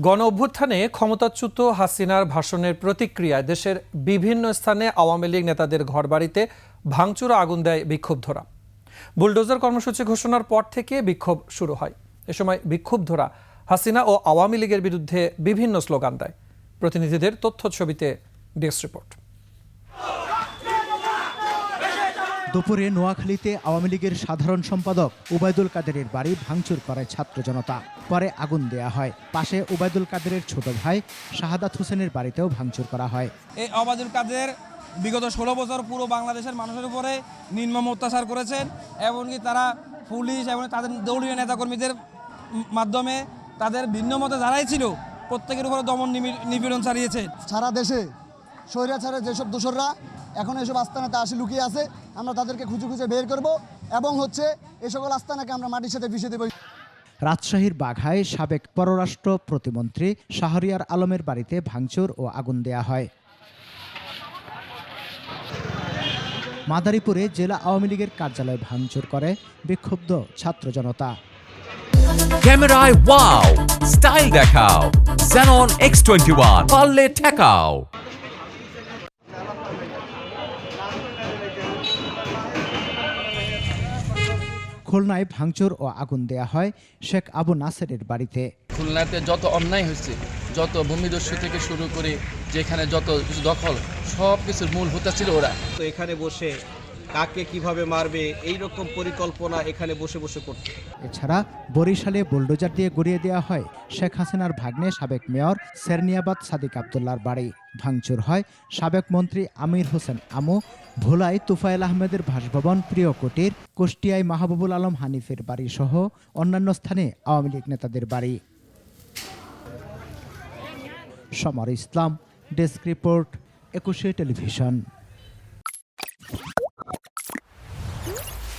গণ অভ্যুত্থানে ক্ষমতাচ্যুত হাসিনার ভাষণের প্রতিক্রিয়ায় দেশের বিভিন্ন স্থানে আওয়ামী লীগ নেতাদের ঘরবাড়িতে ভাঙচুর আগুন দেয় বিক্ষুব্ধরা। বুলডোজার কর্মসূচি ঘোষণার পর থেকে বিক্ষোভ শুরু হয়। এ সময় বিক্ষুব্ধরা হাসিনা ও আওয়ামী লীগের বিরুদ্ধে বিভিন্ন স্লোগান দেয়। প্রতিনিধিদের তথ্য ছবিতে ডেস্ক রিপোর্ট। দুপুরে নোয়াখালীতে আওয়ামী লীগের সাধারণ সম্পাদক ওবায়দুল কাদেরের বাড়ি ভাঙচুর করে ছাত্র জনতা। পরে আগুন দেয়া হয়। পাশে ওবায়দুল কাদেরের ছোট ভাই শাহাদাত হোসেনের বাড়িতেও ভাঙচুর করা হয়। এই ওবায়দুল কাদের বিগত 16 বছর পুরো বাংলাদেশের মানুষের উপরে নির্মম অত্যাচার করেছেন। এমনকি তারা পুলিশ এবং তাদের দলীয় নেতাকর্মীদের মাধ্যমে তাদের ভিন্ন মতে যারাই ছিল প্রত্যেকের উপরে দমন নিপীড়ন চালিয়েছে। সারা দেশে স্বৈরাচারের যেসব দোসররা এখন এসব আস্তানাতে আসে লুকিয়ে আছে, আমরা তাদেরকে খুঁজে খুঁজে বের করব এবং এই সকল আস্তানাকে আমরা মাটির সাথে মিশিয়ে দেব। রাজশাহীর বাঘায় সাবেক পররাষ্ট্র প্রতিমন্ত্রী শাহরিয়ার আলমের বাড়িতে ভাঙচুর ও আগুন দেয়া হয়। মাদারীপুরে জেলা আওয়ামী লীগের কার্যালয় ভাঙচুর করে বিক্ষুব্ধ ছাত্র জনতা। ক্যামেরায় ওয়াও, স্টাইল দেখাও, Xenon X21 পারলে ঠেকাও। খুলনায় ভাঙচুর ও আগুন দেয়া হয় শেখ আবু নাসেরের বাড়িতে। খুলনাতে যত অন্যায় হয়েছে, যত ভূমিদস্যু থেকে শুরু করে যেখানে যত দখল, সব কিছুর মূল হোতা ছিল ওরা। তো এখানে বসে কাকে কিভাবে মারবে এই রকম পরিকল্পনা এখানে বসে বসে করতে। এছাড়া বরিশালে বুলডোজার দিয়ে গড়িয়ে দেওয়া হয় শেখ হাসিনার ভাগ্নে সাবেক মেয়র সেরনিয়াবাদ সাদিক আব্দুল্লাহর বাড়ি। ভাঙচুর হয় সাবেক মন্ত্রী আমির হোসেন আমু, ভোলায় তুফাইল আহমেদের বাসভবন প্রিয় কুটির, কুষ্টিয়ায় মাহবুবুল আলম হানিফের বাড়ি সহ অন্যান্য স্থানে আওয়ামী লীগ নেতাদের বাড়ি। সমর ইসলাম, ডেস্ক রিপোর্ট, 21 টেলিভিশন।